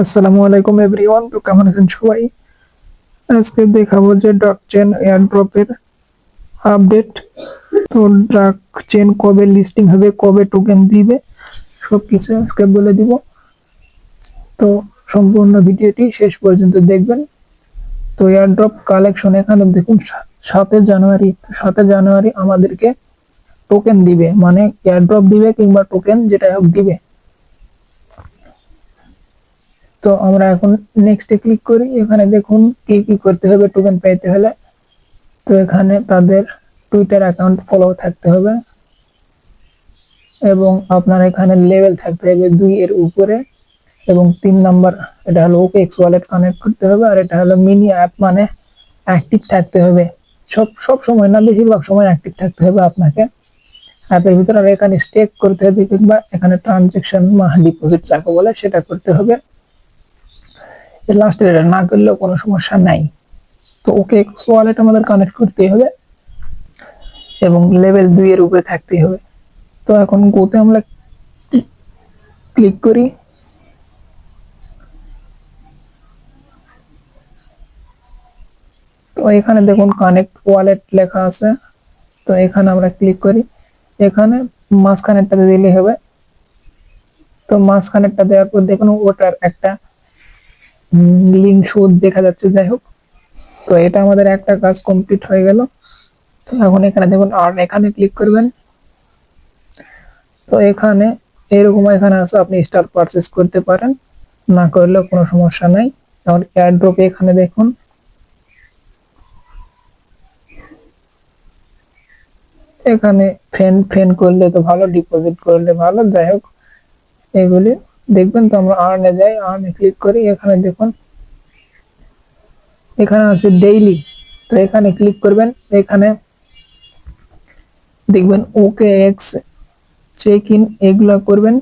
আসসালামু আলাইকুম এভরিওয়ান। তো কেমন আছেন সবাই? আজকে দেখাবো যে ড্রাগ চেন এয়ারড্রপের আপডেট। তো ড্রাগ চেন কবে লিস্টিং হবে, কবে টোকেন দিবে, সবকিছু আজকে বলে দিব। তো সম্পূর্ণ ভিডিওটি শেষ পর্যন্ত দেখবেন। তো এয়ারড্রপ কালেকশন এখানে দেখুন, 7 জানুয়ারি, 7 জানুয়ারি আমাদেরকে টোকেন দিবে, মানে এয়ারড্রপ দিবে কিংবা টোকেন যেটা হোক দিবে। তো আমরা এখন নেক্সটে ক্লিক করি। এখানে দেখুন কি কি করতে হবে টোকেন পেতে হলে। তো এখানে তাদের টুইটার অ্যাকাউন্ট ফলো থাকতে হবে এবং আপনার এখানে লেভেল থাকতে হবে 2 এর উপরে, এবং 3 নাম্বার এটা হলো ওকেএক্স ওয়ালেট কানেক্ট করতে হবে, আর এটা হলো মিনি অ্যাপ, মানে অ্যাক্টিভ থাকতে হবে। সব সময় না, বেশিরভাগ সময় অ্যাক্টিভ থাকতে হবে আপনাকে অ্যাপের ভিতরে। আর এখানে স্টেক করতে হবে কিংবা এখানে ট্রানজেকশন বা ডিপোজিট যাকে বলে সেটা করতে হবে। লাস্টে এটা না করলেও কোনো সমস্যা নাই। তো ওকেএক্স ওয়ালেট আমাদের কানেক্ট করতেই হবে এবং লেভেল 2 এর উপরে থাকতেই হবে। তো এখন গোতে আমরা ক্লিক করি। তো এখানে দেখুন কানেক্ট ওয়ালেট লেখা আছে। তো এখানে আমরা ক্লিক করি। এখানে মাঝখানেরটাতে দিলেই হবে। তো মাঝখানেরটা দেওয়ার পর দেখুন ওটার একটা লিঙ্ক শো দেখা যাচ্ছে। যাই হোক, তো এটা আমাদের একটা কাজ কমপ্লিট হয়ে গেল। তো এখন এখানে দেখুন আর এখানে ক্লিক করবেন। তো এখানে এরকম এখানে আছে, আপনি স্টার পারচেজ করতে পারেন, না করলেও কোনো সমস্যা নাই। এখন এয়ারড্রপে এখানে দেখুন এখানে ফ্রেন্ড ফ্রেন্ড করলে তো ভালো, ডিপোজিট করলে ভালো। যাই হোক, এগুলি দেখবেন। তো আমরা আর্নে যাই, আর্নে ক্লিক করি। এখানে দেখুন এখানে আছে ডেইলি। তো এখানে ক্লিক করবেন। এখানে দেখবেন ওকে এক্স চেক ইন এগুলা করবেন।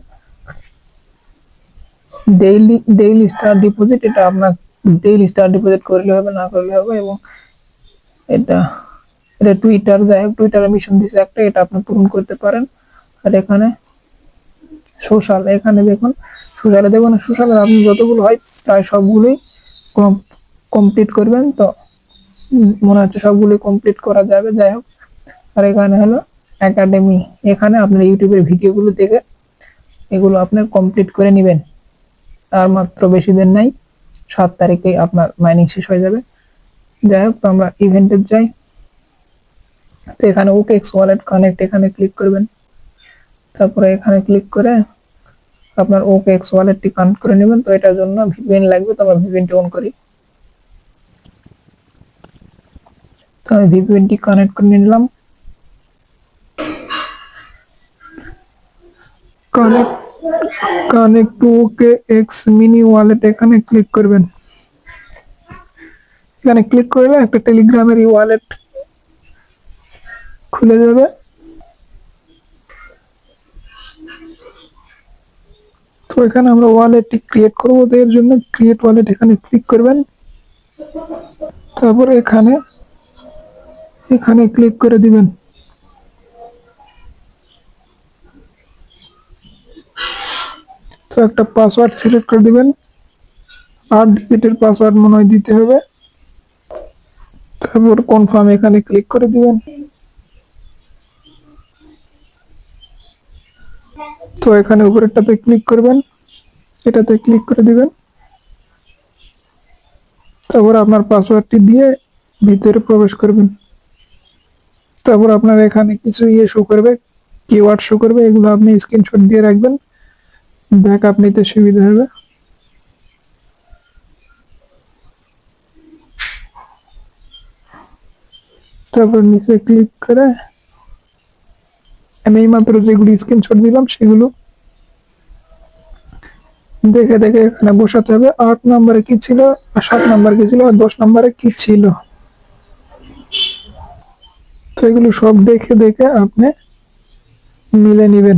ডেইলি স্টার ডিপোজিট, এটা আপনার ডেইলি স্টার ডিপোজিট করলে হবে, না করলে হবে। এবং এটা এটা টুইটার, যাই হোক টুইটারের মিশন দিচ্ছে একটা, এটা আপনি পূরণ করতে পারেন। আর এখানে সোশ্যাল, এখানে দেখুন সোশ্যালে দেখুন সোশ্যালে আপনি যতগুলো হয় প্রায় সবগুলোই কমপ্লিট করবেন। তো মনে হচ্ছে সবগুলোই কমপ্লিট করা যাবে। যাই হোক, আর এখানে হলো একাডেমি, এখানে আপনার ইউটিউবের ভিডিওগুলো দেখে এগুলো আপনি কমপ্লিট করে নেবেন। আর মাত্র বেশি দিন নাই, 7 তারিখেই আপনার মাইনিং শেষ হয়ে যাবে। যাই হোক, তো আমরা ইভেন্টে যাই। তো এখানে ওকেএক্স ওয়ালেট কানেক্ট, এখানে ক্লিক করবেন। তারপরে এখানে ক্লিক করে আপনার ওকেএক্স ওয়ালেটটি কানেক্ট করে নেবেন। তো এটার জন্য ভিপিএন লাগবে, তো আমরা ভিপিএনটি অন করি। তো আমি ভিপিএনটি কানেক্ট করে নিলাম। Connect connect to OKX mini wallet, এখানে ক্লিক করবেন। এখানে ক্লিক করলে একটা টেলিগ্রামের ওয়ালেট খুলে যাবে। তো এখানে আমরা ওয়ালেটটি ক্রিয়েট করবো, তো এর জন্য ক্রিয়েট ওয়ালেট এখানে ক্লিক করবেন। তারপরে এখানে এখানে ক্লিক করে দিবেন। তো একটা পাসওয়ার্ড সিলেক্ট করে দিবেন, 8 ডিজিটের পাসওয়ার্ড মনে হয় দিতে হবে। তারপর কনফার্ম এখানে ক্লিক করে দিবেন। তো এখানে উপরেরটাতে ক্লিক করবেন, এটাতে ক্লিক করে দিবেন। তারপর আপনার পাসওয়ার্ডটি দিয়ে ভিতরে প্রবেশ করবেন। তারপর আপনার এখানে কিছু শো করবে, কিওয়ার্ড শো করবে, এগুলো আপনি স্ক্রিনশট দিয়ে রাখবেন, ব্যাকআপ নিতে সুবিধা হবে। তারপর নিচে ক্লিক করে আমি এইমাত্র যেগুলি স্ক্রিনশট দিলাম সেগুলো দেখে দেখে এখানে বসাতে হবে। 8 নম্বরে কি ছিল, আর 7 নম্বরে কি ছিল, আর 10 নম্বরে কি ছিল। তো এগুলো সব দেখে দেখে আপনি মিলে নিবেন।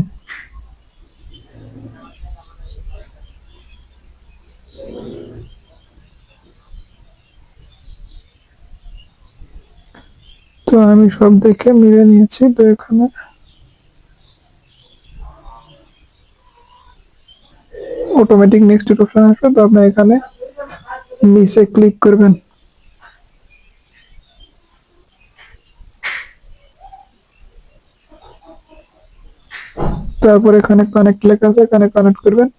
তো আমি সব দেখে মিলে নিয়েছি। তো এখানে অটোমেটিক নেক্সট অপশন আসবে, তো আপনি এখানে নিচে ক্লিক করবেন। তারপর এখানে কানেক্ট লেখা আছে, এখানে কানেক্ট করবেন।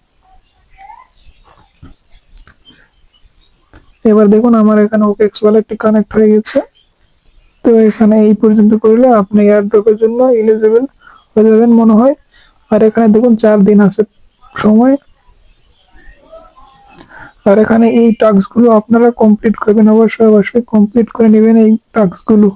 এবার দেখুন আমার এখানে ওকেক্স ওয়ালেটটি কানেক্ট হয়ে গেছে। তো এখানে এই পর্যন্ত করলে আপনি এয়ারড্রপের জন্য এলিজিবল হয়ে যাবেন মনে হয়। আর এখানে দেখুন 4 দিন আছে সময়। আর এখানে এই টাস্কগুলো আপনারা কমপ্লিট করবেন, অবশ্যই অবশ্যই কমপ্লিট করে নেবেন এই টাস্কগুলো।